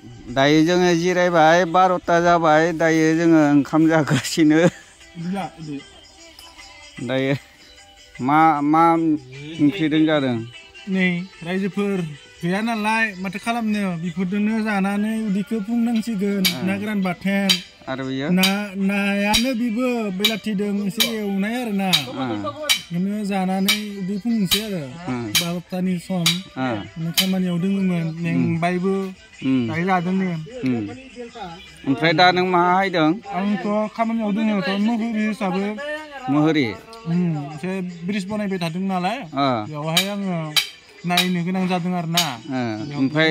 दायो जोङो जिरायबाय 12ता जाबाय दायो जोङो ओंखाम जागासिनो दायो मा ओंख्रिजों जादों नै रायजोफोर गैया नालाय माथो खालामनो बिफोरजोंनो जानानै उदैखौ बुंनांसिगोन ना गोरान बाथोन आरो बियो नायानो बिबो बेलाथिदों एसे एवनाय आरो ना बेनो जानानै उदै बुंनोसै आरो 12तानि सम खामानियाव दङमोन मेंबायबो दायो लादों नै ओमफ्राय दा नों मा हायदों आंथ' खामानियाव दङथ' महरी हिसाबै महरी एसे ब्रिज बनायबाय थादों नालाय बेवहाय आङो नायनो गोनां जादों आरो ना ओमफ्राय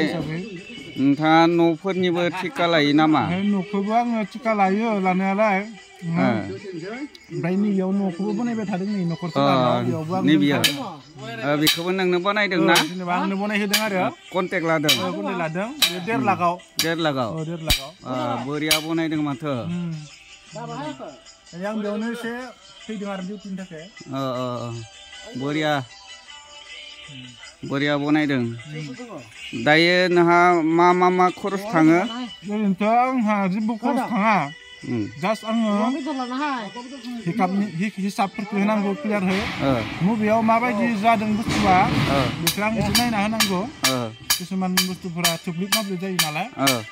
नोंथाङा न'फोरनिबो थिका लायो नामा न'खौबो आङो थिका लायो लानायालाय ओमफ्राय नैयाव न'खौबो बनायबाय थादों नै न'खरसे बेयावबो आं बेखौबो नोंनो बानायदों ना जेनेबा आंनो बनायहोदों आरो कन्टेक्ट लादों 1.5 लाखआव बोरिया बनायदों माथो आं बेयावनो एसे फैदों आरो डिउटिनि थाखाय बोरिया बनायदों दायो नोंहा मा खरस थाङो ओरैनोथ' आंहा जेबो खरस थाङा जास्ट आङो हिसाबफोरखौ होनांगौ क्लियारहै मबेयाव माबायदि जादों बुस्थुआ बेखौ आं एसे नायना होनांगौ किसुमान बुस्थुफोरा थोब्लिब माब्लिब जायो नालाय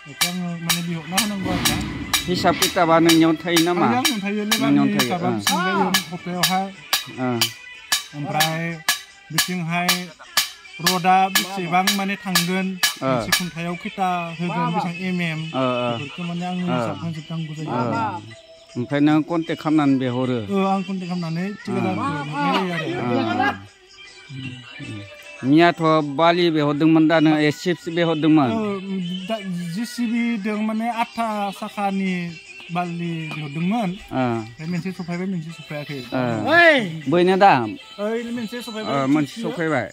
बेखौ आङो माने बिहरना होनांगौ आरो हिसाब किताबा नोंनियाव थायो नामा आंनाव थायो लेबारनि हिसाबा बेसेबां जायो हप्तायावहाय ओमफ्राय बिथिंहाय रडा बेसेबां माने थांगोन मोनसे खुन्थायाव खैथा होगोन बेसेबां बेफोरखौ माने आंनि हिसाब खालामजोबनांगौ जायो ओमफ्राय नों कन्टेक्ट खालामनानै बेहरो आं कन्टेक्ट खालामनानै थिकादारखौ मियाथ' बालि बेहरदोंमोन दा नों एसिप्स बेहरदोंमोन JCB दों माने 8 साखानि बालि बेहरदोंमोन मोनसे सफायबाय मोनसे सफायाखै बैनो दा मोनसे सफायबाय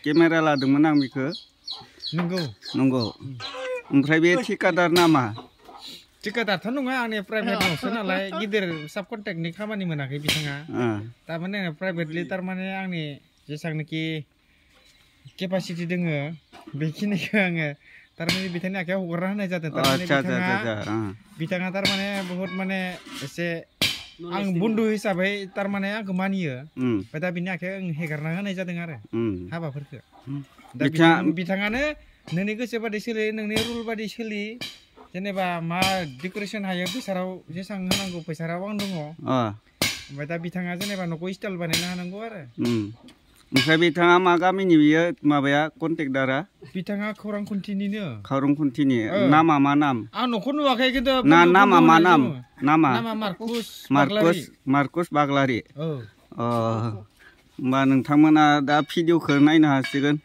केमेरा लादोंमोन आं बेखौ नंगौ ओमफ्राय बे ठिकादार नामा ठिकादारथ' नङा आंनि प्राइभेट न'सो नालाय गिदिर साब कन्ट्रेक्टनि खामानि मोनाखै बिथाङा थारमाने प्राइभेटलि थारमाने आंनि जेसेबांनाखि केपासिटि दोङो बेखिनिखौ आङो थारमाने बिथांनि आखायाव हगारना होनाय जादों बिथाङा थारमाने बहुत माने एसे आं बन्धु हिसाबै थारमाने आंखौ मानियो ओमफ्राय दा बिनि आखायाव आं हेगारना होनाय जादों आरो हाबाफोरखौ दा बिथाङानो नोंनि गोसो बादि सोलियो नोंनि रुल बादि सोलि जेनेबा मा डेक'रेसन हायो फैसाराव जेसेबां होनांगौ फैसाराव आं दङ ओमफ्राय दा बिथाङा जेनेबा न'खौ स्टाइल बानायना होनांगौ आरो ओमफ्राय बिथाङा मा गामिनि बियो माबाया कन्ट्रेक्टारा बिथाङा खौरांखुन्थिनिनो खौरांखुन्थिनि नामा मा नाम आं न'खौ नुवाखै खिन्थु नामा मा नाम नामा मार्कुस बाग्लारि होमबा नोंथांमोना दा भिडिअखौ नायनो हासिगोन